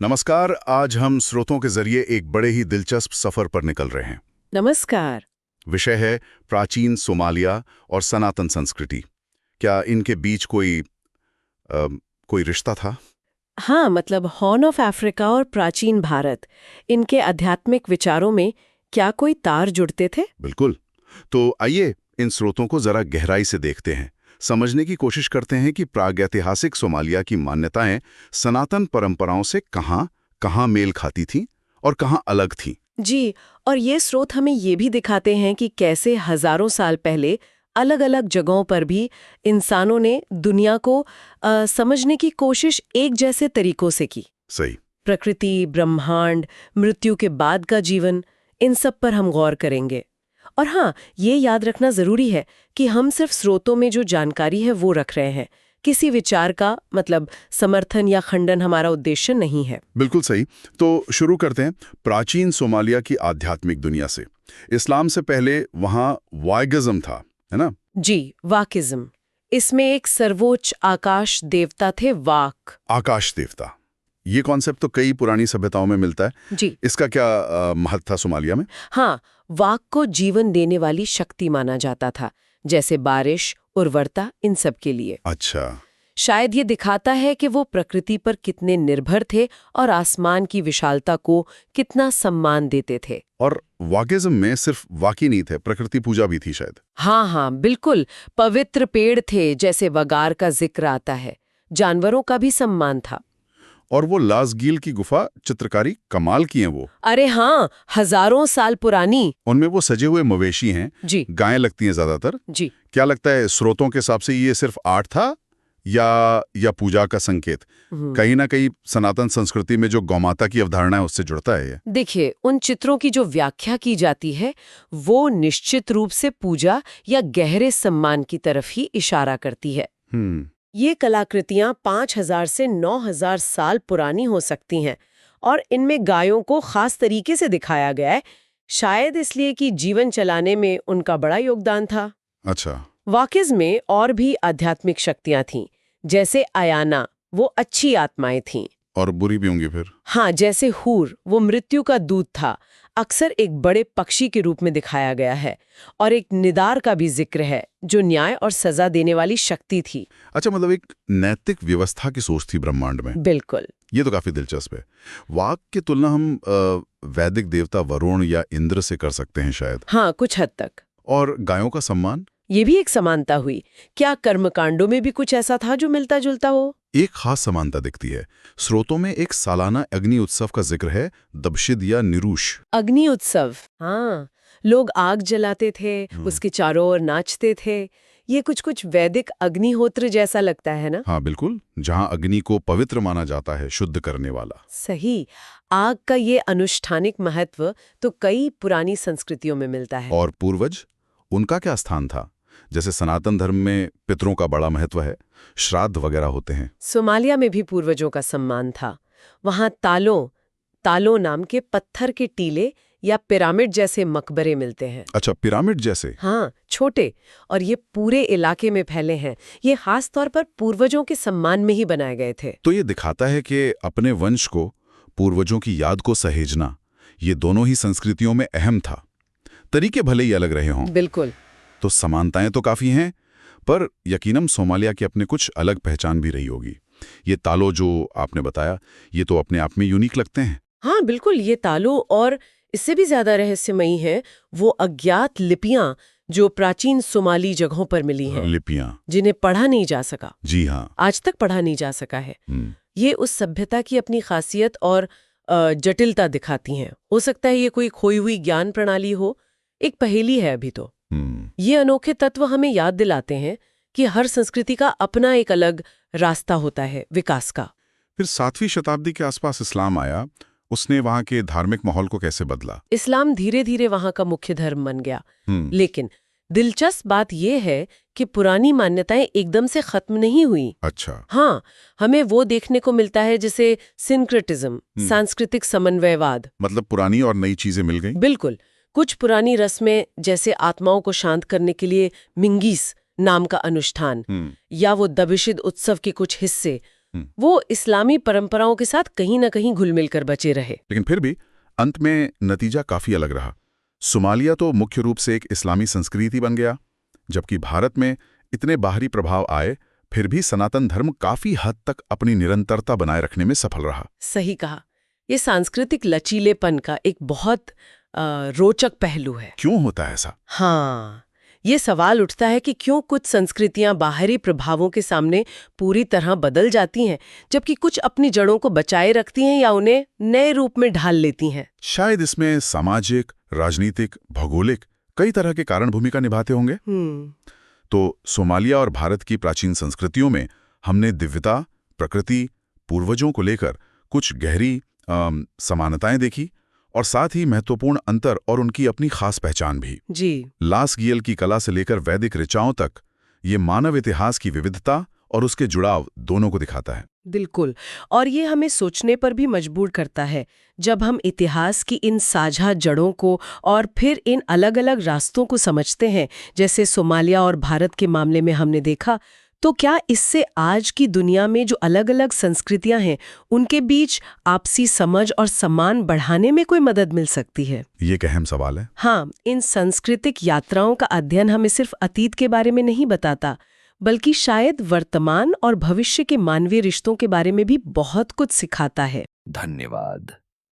नमस्कार। आज हम स्रोतों के जरिए एक बड़े ही दिलचस्प सफर पर निकल रहे हैं। नमस्कार। विषय है प्राचीन सोमालिया और सनातन संस्कृति। क्या इनके बीच कोई रिश्ता था? हाँ, मतलब हॉर्न ऑफ अफ्रीका और प्राचीन भारत, इनके आध्यात्मिक विचारों में क्या कोई तार जुड़ते थे? बिल्कुल। तो आइए इन स्रोतों को जरा गहराई से देखते हैं, समझने की कोशिश करते हैं कि प्रागैतिहासिक सोमालिया की मान्यताएं सनातन परंपराओं से कहाँ कहाँ मेल खाती थीं और कहाँ अलग थीं। जी, और ये स्रोत हमें ये भी दिखाते हैं कि कैसे हजारों साल पहले अलग-अलग जगहों पर भी इंसानों ने दुनिया को समझने की कोशिश एक जैसे तरीकों से की। सही। प्रकृति, ब्रह्मांड, मृत्यु के बाद का जीवन, इन सब पर हम गौर करेंगे। और हाँ, ये याद रखना जरूरी है कि हम सिर्फ स्रोतों में जो जानकारी है वो रख रहे हैं। किसी विचार का मतलब समर्थन या खंडन हमारा उद्देश्य नहीं है। बिल्कुल सही। तो शुरू करते हैं प्राचीन सोमालिया की आध्यात्मिक दुनिया से। इस्लाम से पहले वहाँ वाइगिज्म था, है ना? जी, वाकिज्म। इसमें एक सर्वोच्च आकाश देवता थे, वाक। आकाश देवता, ये कॉन्सेप्ट तो कई पुरानी सभ्यताओं में मिलता है। जी इसका क्या महत्व था सोमालिया में? हाँ, वाक को जीवन देने वाली शक्ति माना जाता था, जैसे बारिश, उर्वरता, इन सब के लिए। अच्छा। शायद ये दिखाता है कि वो प्रकृति पर कितने निर्भर थे और आसमान की विशालता को कितना सम्मान देते थे। और वाकिज्म में सिर्फ वाकी नहीं थे, प्रकृति पूजा भी थी शायद। हाँ हाँ, बिल्कुल। पवित्र पेड़ थे, जैसे वगार का जिक्र आता है। जानवरों का भी सम्मान था। और वो लासगील की गुफा चित्रकारी कमाल की हैं वो। अरे हाँ, हजारों साल पुरानी। उनमें वो सजे हुए मवेशी हैं, जी गायें लगती हैं ज्यादातर। जी। क्या लगता है स्रोतों के हिसाब से ये सिर्फ आर्ट था या पूजा का संकेत? कहीं ना कहीं सनातन संस्कृति में जो गौमाता की अवधारणा है उससे जुड़ता है ये। देखिए, उन चित्रों की जो व्याख्या की जाती है वो निश्चित रूप से पूजा या गहरे सम्मान की तरफ ही इशारा करती है। ये कलाकृतियां 5000 से 9000 साल पुरानी हो सकती हैं और इनमें गायों को खास तरीके से दिखाया गया है, शायद इसलिए कि जीवन चलाने में उनका बड़ा योगदान था। अच्छा। वाकिज में और भी आध्यात्मिक शक्तियां थीं, जैसे अयाना, वो अच्छी आत्माएं थीं। और बुरी भी होंगी फिर? हाँ, जैसे हूर, वो मृत्यु का दूत था, अक्सर एक बड़े पक्षी के रूप में दिखाया गया है। और एक निदार का भी जिक्र है, जो न्याय और सजा देने वाली शक्ति थी। अच्छा, मतलब एक नैतिक व्यवस्था की सोच थी ब्रह्मांड में। बिल्कुल। ये तो काफी दिलचस्प है। वाक की तुलना हम वैदिक देवता वरुण या इंद्र से कर सकते हैं शायद। हाँ, कुछ हद तक। और गायों का सम्मान? ये भी एक समानता हुई। क्या कर्मकांडों में भी कुछ ऐसा था जो मिलता जुलता हो? एक खास समानता दिखती है। स्रोतों में एक सालाना अग्नि उत्सव का जिक्र है, दबशिद या निरूष। अग्नि उत्सव, हाँ, लोग आग जलाते थे, उसके चारों ओर नाचते थे। ये कुछ कुछ वैदिक अग्निहोत्र जैसा लगता है ना? हाँ बिल्कुल, जहाँ अग्नि को पवित्र माना जाता है, शुद्ध करने वाला। सही। आग का ये अनुष्ठानिक महत्व तो कई पुरानी संस्कृतियों में मिलता है। और पूर्वज, उनका क्या स्थान था? जैसे सनातन धर्म में पितरों का बड़ा महत्व है, श्राद्ध वगैरह होते हैं। सोमालिया में भी पूर्वजों का सम्मान था। वहाँ तालों नाम के पत्थर के टीले या पिरामिड जैसे मकबरे मिलते हैं। अच्छा, पिरामिड जैसे? हाँ, छोटे, और ये पूरे इलाके में फैले हैं। ये खास तौर पर पूर्वजों के सम्मान में ही बनाए गए थे। तो ये दिखाता है कि अपने वंश को, पूर्वजों की याद को सहेजना, ये दोनों ही संस्कृतियों में अहम था। तरीके भले ही अलग रहे हों। बिल्कुल। तो समानताएं तो काफी हैं, पर यकीनन सोमालिया की अपने कुछ अलग पहचान भी रही होगी। ये तालो जो आपने बताया, ये तो अपने आप में यूनिक लगते हैं। हाँ बिल्कुल, ये तालों, और इससे भी ज्यादा रहस्यमयी है वो अज्ञात लिपियां जो प्राचीन सोमाली जगहों पर मिली हैं। लिपियां जिन्हें पढ़ा नहीं जा सका। जी हाँ। आज तक पढ़ा नहीं जा सका है। ये उस सभ्यता की अपनी खासियत और जटिलता दिखाती हैं। हो सकता है ये कोई खोई हुई ज्ञान प्रणाली हो, एक पहेली है अभी तो। ये अनोखे तत्व हमें याद दिलाते हैं कि हर संस्कृति का अपना एक अलग रास्ता होता है विकास का। फिर 7वीं शताब्दी के आसपास इस्लाम आया, उसने वहाँ के धार्मिक माहौल को कैसे बदला? इस्लाम धीरे धीरे वहाँ का मुख्य धर्म बन गया। लेकिन दिलचस्प बात यह है कि पुरानी मान्यताएं एकदम से खत्म नहीं हुई। अच्छा। हाँ, हमें वो देखने को मिलता है जैसे सिंक्रेटिज्म, सांस्कृतिक समन्वयवाद। मतलब पुरानी और नई चीजें मिल गई? बिल्कुल। कुछ पुरानी रस्में, जैसे आत्माओं को शांत करने के लिए मिंगीस नाम का अनुष्ठान, या वो दबिशिद उत्सव के कुछ हिस्से वो इस्लामी परंपराओं के साथ कहीं न कहीं घुल-मिल कर बचे रहे। लेकिन फिर भी अंत में नतीजा काफी अलग रहा। सोमालिया तो मुख्य रूप से एक इस्लामी संस्कृति बन गया, जबकि भारत में इतने बाहरी प्रभाव आए, फिर भी सनातन धर्म काफी हद तक अपनी निरंतरता बनाए रखने में सफल रहा। सही कहा। ये सांस्कृतिक लचीलेपन का एक बहुत रोचक पहलू है। क्यों होता है ऐसा? हाँ, ये सवाल उठता है कि क्यों कुछ संस्कृतियां बाहरी प्रभावों के सामने पूरी तरह बदल जाती हैं, जबकि कुछ अपनी जड़ों को बचाए रखती हैं या उन्हें नए रूप में ढाल लेती हैं। शायद इसमें सामाजिक, राजनीतिक, भौगोलिक कई तरह के कारण भूमिका निभाते होंगे। तो सोमालिया और भारत की प्राचीन संस्कृतियों में हमने दिव्यता, प्रकृति, पूर्वजों को लेकर कुछ गहरी समानताएं देखी, और साथ ही महत्वपूर्ण अंतर और उनकी अपनी खास पहचान भी। जी। लास गियल की कला से लेकर वैदिक ऋचाओं तक ये मानव इतिहास की विविधता और उसके जुड़ाव दोनों को दिखाता है। बिल्कुल, और ये हमें सोचने पर भी मजबूर करता है। जब हम इतिहास की इन साझा जड़ों को और फिर इन अलग-अलग रास्तों को समझते हैं, जैसे सोमालिया और भारत के मामले में हमने देखा, तो क्या इससे आज की दुनिया में जो अलग-अलग संस्कृतियां हैं, उनके बीच आपसी समझ और सम्मान बढ़ाने में कोई मदद मिल सकती है? ये एक अहम सवाल है। हाँ, इन सांस्कृतिक यात्राओं का अध्ययन हमें सिर्फ अतीत के बारे में नहीं बताता, बल्कि शायद वर्तमान और भविष्य के मानवीय रिश्तों के बारे में भी बहुत कुछ सिखाता है। धन्यवाद।